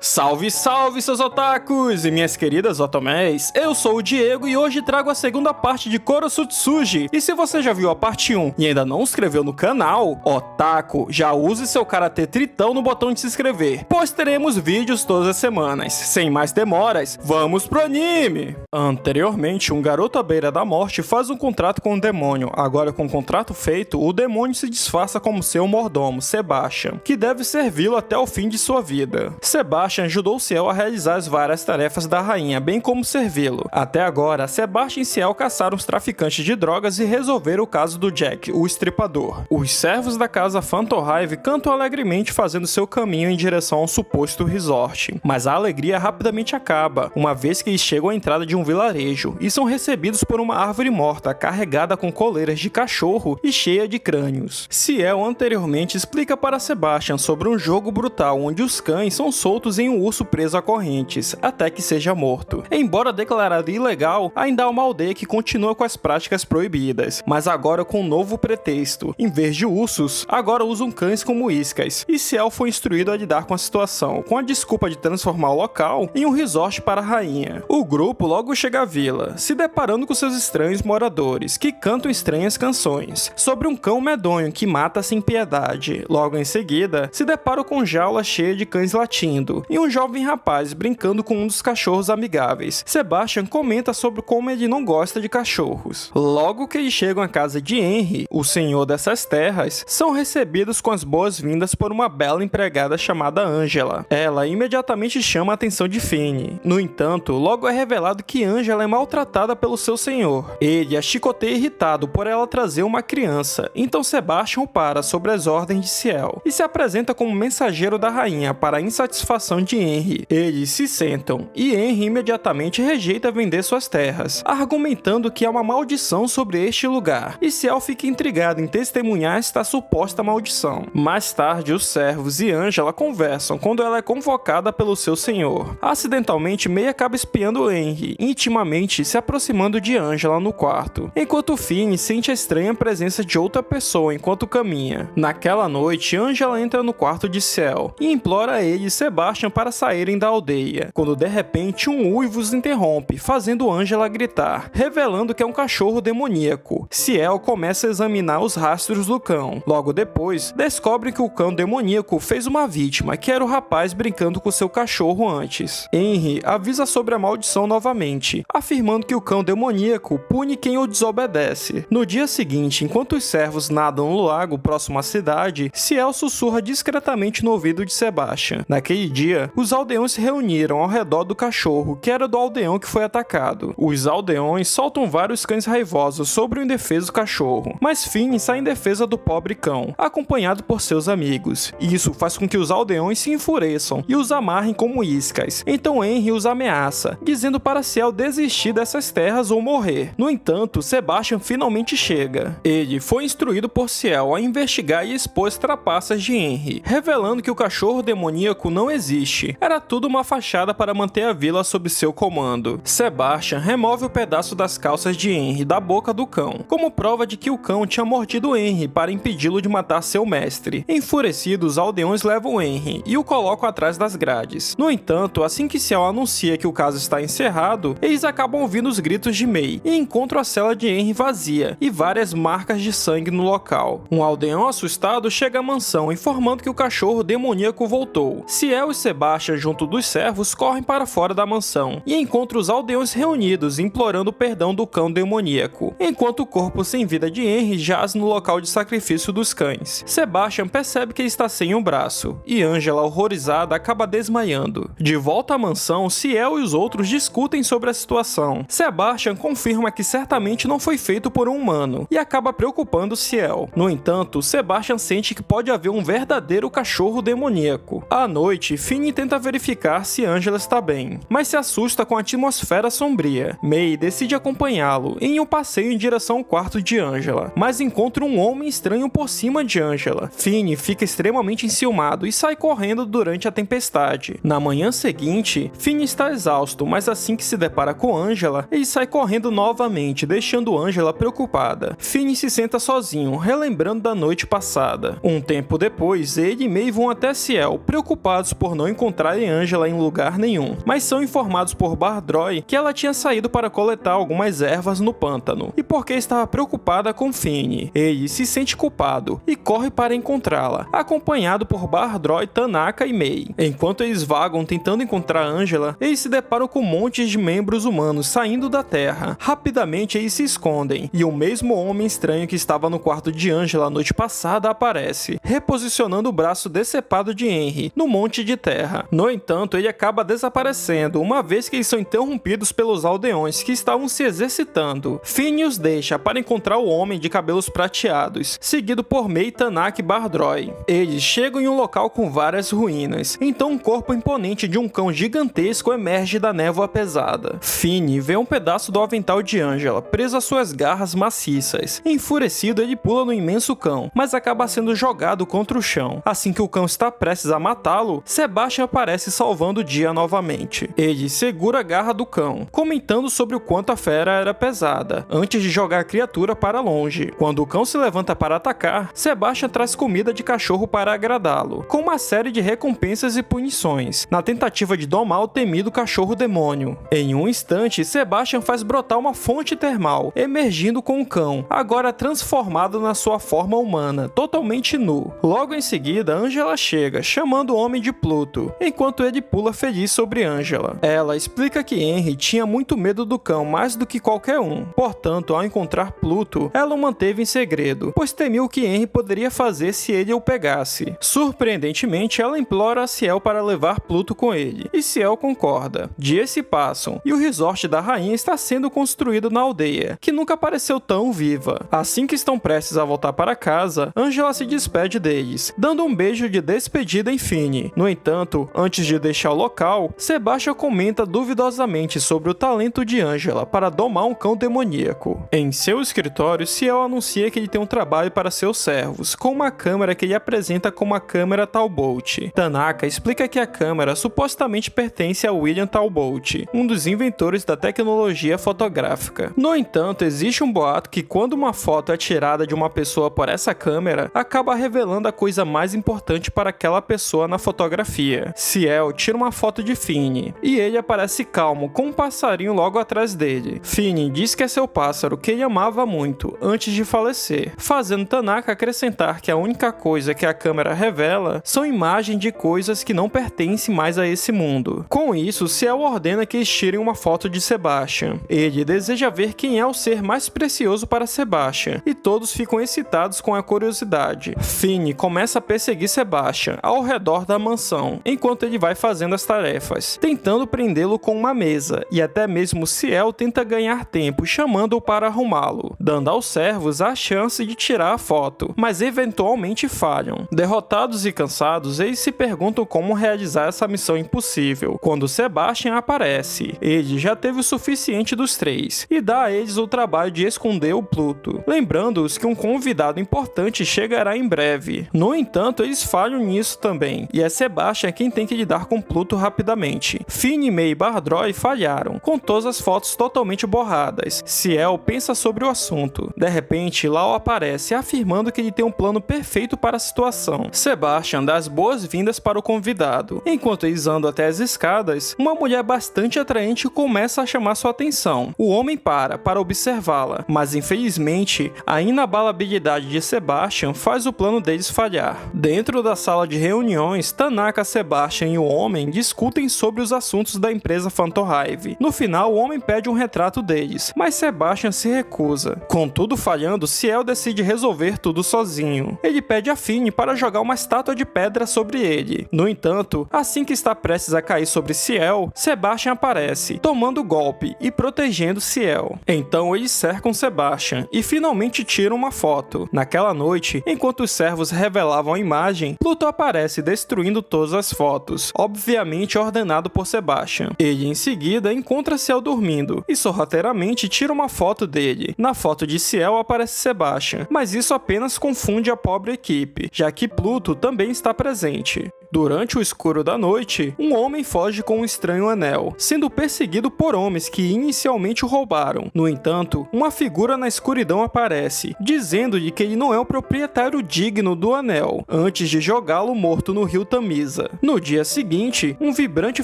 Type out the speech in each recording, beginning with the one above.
Salve, salve, seus otakus e minhas queridas otomés! Eu sou o Diego e hoje trago a segunda parte de Korosutsuji. E se você já viu a parte 1 e ainda não se inscreveu no canal, otaku, já use seu karatê tritão no botão de se inscrever, pois teremos vídeos todas as semanas. Sem mais demoras, vamos pro anime! Anteriormente, um garoto à beira da morte faz um contrato com um demônio. Agora, com o contrato feito, o demônio se disfarça como seu mordomo, Sebastian, que deve servi-lo até o fim de sua vida. Sebastian ajudou Ciel a realizar as várias tarefas da rainha, bem como servi-lo. Até agora, Sebastian e Ciel caçaram os traficantes de drogas e resolveram o caso do Jack, o estripador. Os servos da casa Phantom Hive cantam alegremente fazendo seu caminho em direção ao suposto resort. Mas a alegria rapidamente acaba, uma vez que eles chegam à entrada de um vilarejo e são recebidos por uma árvore morta carregada com coleiras de cachorro e cheia de crânios. Ciel anteriormente explica para Sebastian sobre um jogo brutal onde os cães são soltos em um urso preso a correntes, até que seja morto. Embora declarado ilegal, ainda há uma aldeia que continua com as práticas proibidas, mas agora com um novo pretexto. Em vez de ursos, agora usam cães como iscas, e Ciel foi instruído a lidar com a situação, com a desculpa de transformar o local em um resort para a rainha. O grupo logo chega à vila, se deparando com seus estranhos moradores, que cantam estranhas canções, sobre um cão medonho que mata sem piedade. Logo em seguida, se deparam com jaula cheia de cães latindo, e um jovem rapaz brincando com um dos cachorros amigáveis. Sebastian comenta sobre como ele não gosta de cachorros. Logo que eles chegam à casa de Henry, o senhor dessas terras, são recebidos com as boas-vindas por uma bela empregada chamada Angela. Ela imediatamente chama a atenção de Finn. No entanto, logo é revelado que Angela é maltratada pelo seu senhor. Ele a chicoteia irritado por ela trazer uma criança, então Sebastian o para sobre as ordens de Ciel e se apresenta como mensageiro da rainha para a insatisfação de Henry. Eles se sentam e Henry imediatamente rejeita vender suas terras, argumentando que há uma maldição sobre este lugar, e Ciel fica intrigado em testemunhar esta suposta maldição. Mais tarde, os servos e Angela conversam quando ela é convocada pelo seu senhor. Acidentalmente, Mei acaba espiando Henry, intimamente se aproximando de Angela no quarto, enquanto Finn sente a estranha presença de outra pessoa enquanto caminha. Naquela noite, Angela entra no quarto de Ciel e implora a ele e Sebastian para saírem da aldeia, quando de repente um uivo os interrompe, fazendo Angela gritar, revelando que é um cachorro demoníaco. Ciel começa a examinar os rastros do cão. Logo depois, descobre que o cão demoníaco fez uma vítima, que era o rapaz brincando com seu cachorro antes. Henry avisa sobre a maldição novamente, afirmando que o cão demoníaco pune quem o desobedece. No dia seguinte, enquanto os servos nadam no lago próximo à cidade, Ciel sussurra discretamente no ouvido de Sebastian. Naquele dia, os aldeões se reuniram ao redor do cachorro, que era do aldeão que foi atacado. Os aldeões soltam vários cães raivosos sobre o indefeso cachorro, mas Finn sai em defesa do pobre cão, acompanhado por seus amigos. Isso faz com que os aldeões se enfureçam e os amarrem como iscas. Então Henry os ameaça, dizendo para Ciel desistir dessas terras ou morrer. No entanto, Sebastian finalmente chega. Ele foi instruído por Ciel a investigar e expor as trapaças de Henry, revelando que o cachorro demoníaco não existe. Era tudo uma fachada para manter a vila sob seu comando. Sebastian remove o pedaço das calças de Henry da boca do cão, como prova de que o cão tinha mordido Henry para impedi-lo de matar seu mestre. Enfurecidos, os aldeões levam Henry e o colocam atrás das grades. No entanto, assim que Ciel anuncia que o caso está encerrado, eles acabam ouvindo os gritos de Mei e encontram a cela de Henry vazia e várias marcas de sangue no local. Um aldeão assustado chega à mansão informando que o cachorro demoníaco voltou. Ciel e Sebastian, junto dos servos, correm para fora da mansão e encontram os aldeões reunidos implorando o perdão do cão demoníaco, enquanto o corpo sem vida de Henry jaz no local de sacrifício dos cães. Sebastian percebe que ele está sem um braço e Angela, horrorizada, acaba desmaiando. De volta à mansão, Ciel e os outros discutem sobre a situação. Sebastian confirma que certamente não foi feito por um humano e acaba preocupando Ciel. No entanto, Sebastian sente que pode haver um verdadeiro cachorro demoníaco. À noite, Finn tenta verificar se Angela está bem, mas se assusta com a atmosfera sombria. Mei decide acompanhá-lo em um passeio em direção ao quarto de Angela, mas encontra um homem estranho por cima de Angela. Finn fica extremamente enciumado e sai correndo durante a tempestade. Na manhã seguinte, Finn está exausto, mas assim que se depara com Angela, ele sai correndo novamente, deixando Angela preocupada. Finn se senta sozinho, relembrando da noite passada. Um tempo depois, ele e Mei vão até Ciel, preocupados por não encontrarem Angela em lugar nenhum, mas são informados por Bardroy que ela tinha saído para coletar algumas ervas no pântano, e porque estava preocupada com Finn. Ele se sente culpado e corre para encontrá-la, acompanhado por Bardroy, Tanaka e Mei. Enquanto eles vagam tentando encontrar Angela, eles se deparam com montes de membros humanos saindo da Terra. Rapidamente eles se escondem, e o mesmo homem estranho que estava no quarto de Angela a noite passada aparece, reposicionando o braço decepado de Henry no monte de terra. No entanto, ele acaba desaparecendo, uma vez que eles são interrompidos pelos aldeões que estavam se exercitando. Finn os deixa para encontrar o homem de cabelos prateados, seguido por Mei, Tanaka e Bardroy. Eles chegam em um local com várias ruínas, então um corpo imponente de um cão gigantesco emerge da névoa pesada. Finn vê um pedaço do avental de Angela preso às suas garras maciças. Enfurecido, ele pula no imenso cão, mas acaba sendo jogado contra o chão. Assim que o cão está prestes a matá-lo, Sebastian aparece salvando o dia novamente. Ele segura a garra do cão, comentando sobre o quanto a fera era pesada, antes de jogar a criatura para longe. Quando o cão se levanta para atacar, Sebastian traz comida de cachorro para agradá-lo, com uma série de recompensas e punições, na tentativa de domar o temido cachorro demônio. Em um instante, Sebastian faz brotar uma fonte termal, emergindo com o cão, agora transformado na sua forma humana, totalmente nu. Logo em seguida, Angela chega, chamando o homem de Pluto, enquanto ele pula feliz sobre Angela. Ela explica que Henry tinha muito medo do cão mais do que qualquer um. Portanto, ao encontrar Pluto, ela o manteve em segredo, pois temia o que Henry poderia fazer se ele o pegasse. Surpreendentemente, ela implora a Ciel para levar Pluto com ele, e Ciel concorda. Dias se passam, e o resort da rainha está sendo construído na aldeia, que nunca pareceu tão viva. Assim que estão prestes a voltar para casa, Angela se despede deles, dando um beijo de despedida em Finn. No entanto, antes de deixar o local, Sebastian comenta duvidosamente sobre o talento de Angela para domar um cão demoníaco. Em seu escritório, Ciel anuncia que ele tem um trabalho para seus servos, com uma câmera que ele apresenta como a câmera Talbot. Tanaka explica que a câmera supostamente pertence a William Talbot, um dos inventores da tecnologia fotográfica. No entanto, existe um boato que quando uma foto é tirada de uma pessoa por essa câmera, acaba revelando a coisa mais importante para aquela pessoa na fotografia. Ciel tira uma foto de Finn, e ele aparece calmo, com um passarinho logo atrás dele. Finn diz que é seu pássaro, que ele amava muito, antes de falecer, fazendo Tanaka acrescentar que a única coisa que a câmera revela são imagens de coisas que não pertencem mais a esse mundo. Com isso, Ciel ordena que eles tirem uma foto de Sebastian. Ele deseja ver quem é o ser mais precioso para Sebastian, e todos ficam excitados com a curiosidade. Finn começa a perseguir Sebastian ao redor da mansão, enquanto ele vai fazendo as tarefas, tentando prendê-lo com uma mesa, e até mesmo Ciel tenta ganhar tempo chamando-o para arrumá-lo, dando aos servos a chance de tirar a foto, mas eventualmente falham. Derrotados e cansados, eles se perguntam como realizar essa missão impossível, quando Sebastian aparece. Ele já teve o suficiente dos três, e dá a eles o trabalho de esconder o Pluto, lembrando-os que um convidado importante chegará em breve. No entanto, eles falham nisso também, e é Sebastian quem tem que lidar com Pluto rapidamente. Finn, Mei e Bardroy falharam, com todas as fotos totalmente borradas. Ciel pensa sobre o assunto. De repente, Lau aparece, afirmando que ele tem um plano perfeito para a situação. Sebastian dá as boas-vindas para o convidado. Enquanto eles andam até as escadas, uma mulher bastante atraente começa a chamar sua atenção. O homem para observá-la, mas infelizmente, a inabalabilidade de Sebastian faz o plano deles falhar. Dentro da sala de reuniões, Tanaka, Sebastian e o homem discutem sobre os assuntos da empresa Phantom Hive. No final, o homem pede um retrato deles, mas Sebastian se recusa. Com tudo falhando, Ciel decide resolver tudo sozinho. Ele pede a Finn para jogar uma estátua de pedra sobre ele. No entanto, assim que está prestes a cair sobre Ciel, Sebastian aparece, tomando o golpe e protegendo Ciel. Então eles cercam Sebastian e finalmente tiram uma foto. Naquela noite, enquanto os servos revelavam a imagem, Pluto aparece destruindo todas as fotos, obviamente ordenado por Sebastian. Ele em seguida encontra Ciel dormindo e sorrateiramente tira uma foto dele. Na foto de Ciel aparece Sebastian, mas isso apenas confunde a pobre equipe, já que Pluto também está presente. Durante o escuro da noite, um homem foge com um estranho anel, sendo perseguido por homens que inicialmente o roubaram. No entanto, uma figura na escuridão aparece, dizendo-lhe que ele não é o proprietário digno do anel, antes de jogá-lo morto no rio Tamisa. No dia seguinte, um vibrante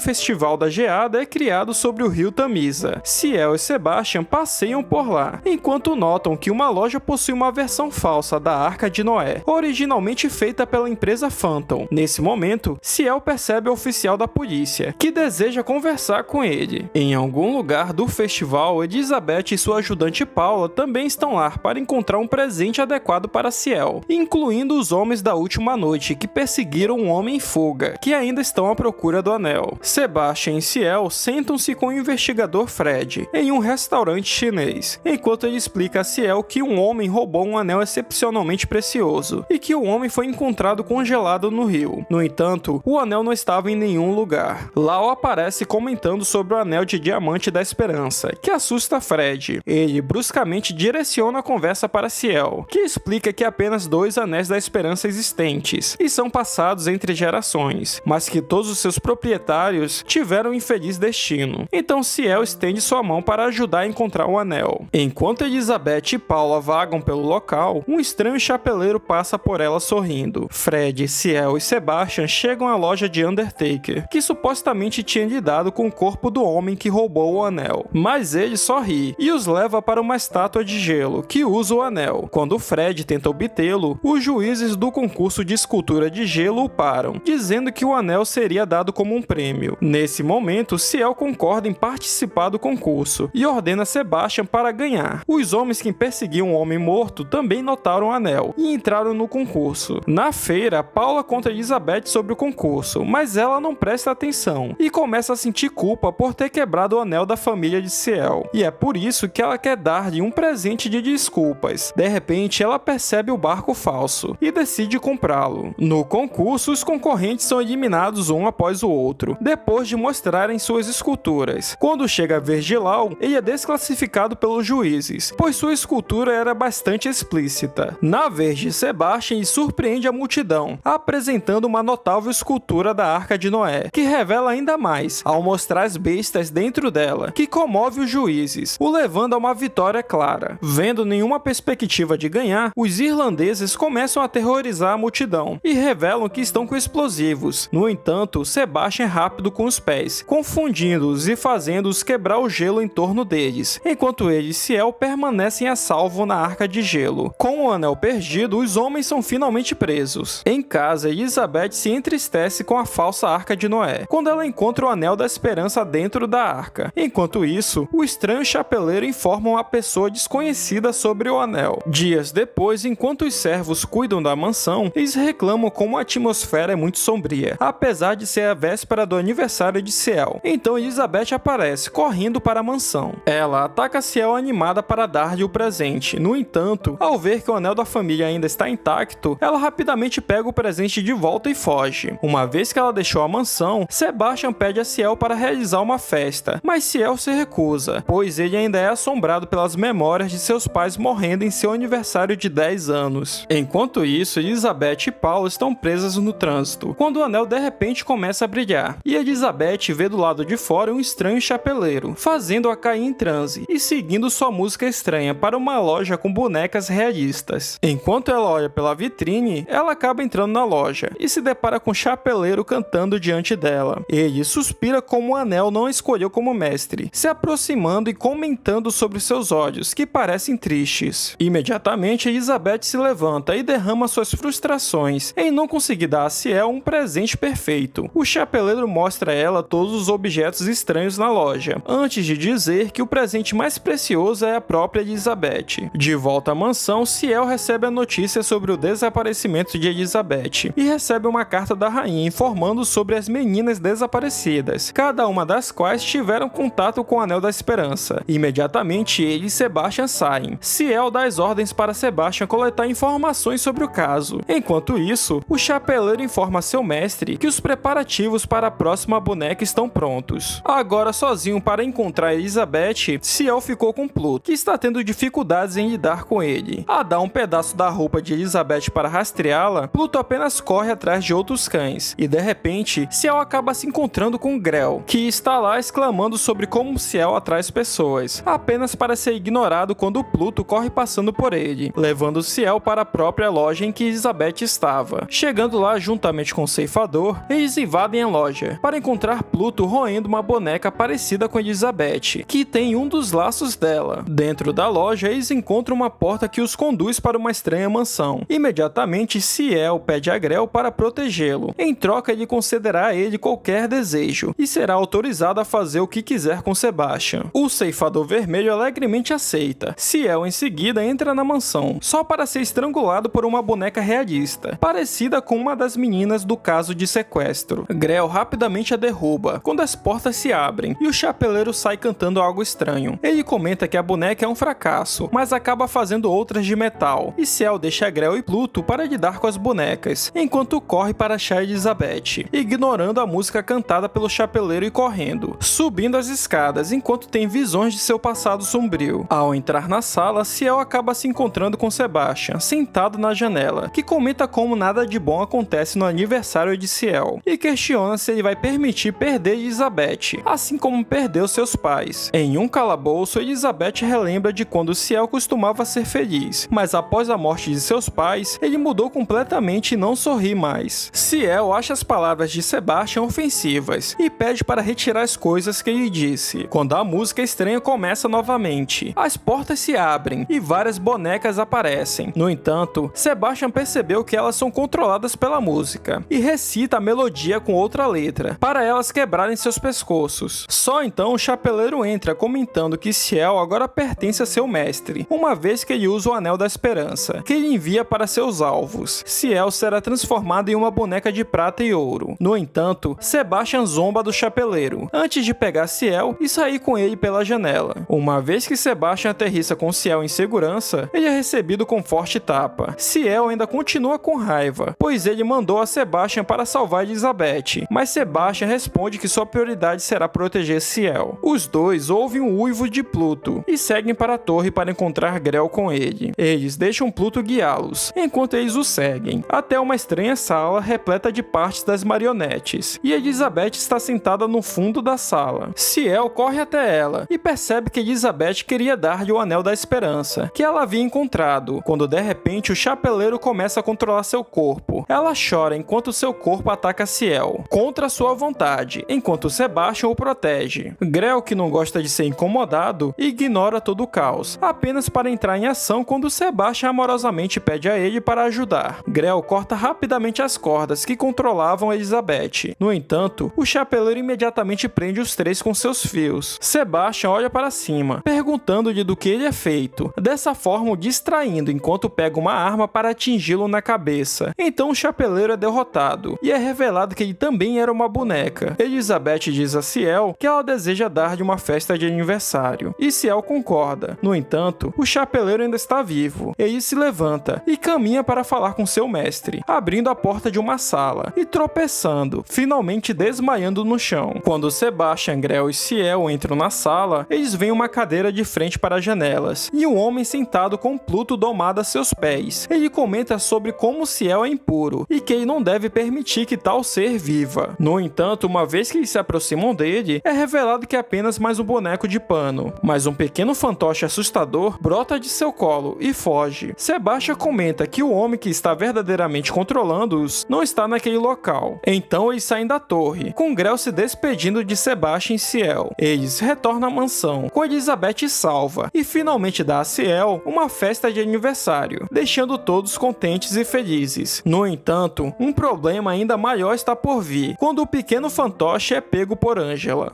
festival da geada é criado sobre o rio Tamisa. Ciel e Sebastian passeiam por lá, enquanto notam que uma loja possui uma versão falsa da Arca de Noé, originalmente feita pela empresa Phantom. Nesse momento, Ciel percebe o oficial da polícia, que deseja conversar com ele. Em algum lugar do festival, Elizabeth e sua ajudante Paula também estão lá para encontrar um presente adequado para Ciel, incluindo os homens da última noite que perseguiram um homem em fuga, que ainda estão à procura do anel. Sebastian e Ciel sentam-se com o investigador Fred em um restaurante chinês, enquanto ele explica a Ciel que um homem roubou um anel excepcionalmente precioso e que o homem foi encontrado congelado no rio. No entanto, o anel não estava em nenhum lugar. Lau aparece comentando sobre o anel de diamante da esperança, que assusta Fred. Ele bruscamente direciona a conversa para Ciel, que explica que apenas 2 anéis da esperança existentes e são passados entre gerações, mas que todos os seus proprietários tiveram um infeliz destino. Então Ciel estende sua mão para ajudar a encontrar o anel. Enquanto Elizabeth e Paula vagam pelo local, um estranho chapeleiro passa por ela sorrindo. Fred, Ciel e Sebastian chegam à loja de Undertaker, que supostamente tinha lidado com o corpo do homem que roubou o anel, mas ele só ri e os leva para uma estátua de gelo que usa o anel. Quando Fred tenta obtê-lo, os juízes do concurso de escultura de gelo o param, dizendo que o anel seria dado como um prêmio. Nesse momento, Ciel concorda em participar do concurso e ordena Sebastian para ganhar. Os homens que perseguiam o homem morto também notaram o anel e entraram no concurso. Na feira, Paula conta Elizabeth sobre o concurso, mas ela não presta atenção e começa a sentir culpa por ter quebrado o anel da família de Ciel, e é por isso que ela quer dar-lhe um presente de desculpas. De repente, ela percebe o barco falso e decide comprá-lo. No concurso, os concorrentes são eliminados um após o outro, depois de mostrarem suas esculturas. Quando chega a Virgilau, ele é desclassificado pelos juízes, pois sua escultura era bastante explícita. Na vez de Sebastian, ele surpreende a multidão, apresentando uma notável escultura da Arca de Noé, que revela ainda mais, ao mostrar as bestas dentro dela, que comove os juízes, o levando a uma vitória clara. Vendo nenhuma perspectiva de ganhar, os irlandeses começam a aterrorizar a multidão e revelam que estão com explosivos. No entanto, Sebastian é rápido com os pés, confundindo-os e fazendo-os quebrar o gelo em torno deles, enquanto ele e Ciel permanecem a salvo na Arca de Gelo. Com o anel perdido, os homens são finalmente presos. Em casa, Elizabeth se entristece com a falsa Arca de Noé, quando ela encontra o anel da esperança dentro da arca. Enquanto isso, o estranho chapeleiro informa uma pessoa desconhecida sobre o anel. Dias depois, enquanto os servos cuidam da mansão, eles reclamam como a atmosfera é muito sombria, apesar de ser a véspera do aniversário de Ciel. Então Elizabeth aparece, correndo para a mansão. Ela ataca Ciel animada para dar-lhe o presente. No entanto, ao ver que o anel da família ainda está intacto, ela rapidamente pega o presente de volta e foge. Uma vez que ela deixou a mansão, Sebastian pede a Ciel para realizar uma festa, mas Ciel se recusa, pois ele ainda é assombrado pelas memórias de seus pais morrendo em seu aniversário de 10 anos. Enquanto isso, Elizabeth e Paula estão presas no trânsito, quando o anel de repente começa a brilhar, e Elizabeth vê do lado de fora um estranho chapeleiro, fazendo-a cair em transe e seguindo sua música estranha para uma loja com bonecas realistas. Enquanto ela olha pela vitrine, ela acaba entrando na loja e se depara com o chapeleiro cantando diante dela. Ele suspira como o anel não a escolheu como mestre, se aproximando e comentando sobre seus olhos, que parecem tristes. Imediatamente, Elizabeth se levanta e derrama suas frustrações em não conseguir dar a Ciel um presente perfeito. O chapeleiro mostra a ela todos os objetos estranhos na loja, antes de dizer que o presente mais precioso é a própria Elizabeth. De volta à mansão, Ciel recebe a notícia sobre o desaparecimento de Elizabeth e recebe uma carta da rainha informando sobre as meninas desaparecidas, cada uma das quais tiveram contato com o Anel da Esperança. Imediatamente, ele e Sebastian saem. Ciel dá as ordens para Sebastian coletar informações sobre o caso. Enquanto isso, o chapeleiro informa seu mestre que os preparativos para a próxima boneca estão prontos. Agora sozinho para encontrar Elizabeth, Ciel ficou com Pluto, que está tendo dificuldades em lidar com ele. A dar um pedaço da roupa de Elizabeth para rastreá-la, Pluto apenas corre atrás de outros muitos cães, e de repente, Ciel acaba se encontrando com Grell, que está lá exclamando sobre como Ciel atrai as pessoas, apenas para ser ignorado quando Pluto corre passando por ele, levando Ciel para a própria loja em que Elizabeth estava. Chegando lá juntamente com o ceifador, eles invadem a loja, para encontrar Pluto roendo uma boneca parecida com Elizabeth, que tem um dos laços dela. Dentro da loja, eles encontram uma porta que os conduz para uma estranha mansão. Imediatamente, Ciel pede a Grell para protegê-lo. Em troca, ele concederá a ele qualquer desejo, e será autorizado a fazer o que quiser com Sebastian. O ceifador vermelho alegremente aceita. Ciel, em seguida, entra na mansão, só para ser estrangulado por uma boneca realista, parecida com uma das meninas do caso de sequestro. Grell rapidamente a derruba, quando as portas se abrem, e o chapeleiro sai cantando algo estranho. Ele comenta que a boneca é um fracasso, mas acaba fazendo outras de metal, e Ciel deixa Grell e Pluto para lidar com as bonecas, enquanto corre para achar Elizabeth, ignorando a música cantada pelo chapeleiro e correndo, subindo as escadas enquanto tem visões de seu passado sombrio. Ao entrar na sala, Ciel acaba se encontrando com Sebastian, sentado na janela, que comenta como nada de bom acontece no aniversário de Ciel, e questiona se ele vai permitir perder Elizabeth, assim como perdeu seus pais. Em um calabouço, Elizabeth relembra de quando Ciel costumava ser feliz, mas após a morte de seus pais, ele mudou completamente e não sorri mais. Ciel acha as palavras de Sebastian ofensivas e pede para retirar as coisas que ele disse. Quando a música estranha começa novamente, as portas se abrem e várias bonecas aparecem. No entanto, Sebastian percebeu que elas são controladas pela música e recita a melodia com outra letra, para elas quebrarem seus pescoços. Só então o chapeleiro entra comentando que Ciel agora pertence a seu mestre, uma vez que ele usa o Anel da Esperança, que ele envia para seus alvos. Ciel será transformado em uma boneca de prata e ouro. No entanto, Sebastian zomba do chapeleiro, antes de pegar Ciel e sair com ele pela janela. Uma vez que Sebastian aterrissa com Ciel em segurança, ele é recebido com forte tapa. Ciel ainda continua com raiva, pois ele mandou a Sebastian para salvar Elizabeth, mas Sebastian responde que sua prioridade será proteger Ciel. Os dois ouvem o uivo de Pluto e seguem para a torre para encontrar Grell com ele. Eles deixam Pluto guiá-los, enquanto eles o seguem, até uma estranha sala repleta de partes das marionetes, e Elizabeth está sentada no fundo da sala. Ciel corre até ela e percebe que Elizabeth queria dar-lhe o Anel da Esperança, que ela havia encontrado, quando de repente o chapeleiro começa a controlar seu corpo. Ela chora enquanto seu corpo ataca Ciel, contra sua vontade, enquanto Sebastian o protege. Grell, que não gosta de ser incomodado, ignora todo o caos, apenas para entrar em ação quando Sebastian amorosamente pede a ele para ajudar. Grell corta rapidamente as cordas que controlavam Elizabeth. No entanto, o chapeleiro imediatamente prende os três com seus fios. Sebastian olha para cima, perguntando-lhe do que ele é feito, dessa forma o distraindo enquanto pega uma arma para atingi-lo na cabeça. Então o chapeleiro é derrotado, e é revelado que ele também era uma boneca. Elizabeth diz a Ciel que ela deseja dar-lhe uma festa de aniversário, e Ciel concorda. No entanto, o chapeleiro ainda está vivo. Ele se levanta e caminha para falar com seu mestre, abrindo a porta de uma sala e tropeçando, finalmente desmaiando no chão. Quando Sebastian, Grell e Ciel entram na sala, eles veem uma cadeira de frente para as janelas e um homem sentado com Pluto domado a seus pés. Ele comenta sobre como Ciel é impuro e que ele não deve permitir que tal ser viva. No entanto, uma vez que eles se aproximam dele, é revelado que é apenas mais um boneco de pano, mas um pequeno fantoche assustador brota de seu colo e foge. Sebastian comenta que o homem que está verdadeiramente controlando-os não está naquele local. Então eles saem da torre, com Grell se despedindo de Sebastian e Ciel. Eles retornam à mansão, com Elizabeth salva, e finalmente dá a Ciel uma festa de aniversário, deixando todos contentes e felizes. No entanto, um problema ainda maior está por vir, quando o pequeno fantoche é pego por Angela.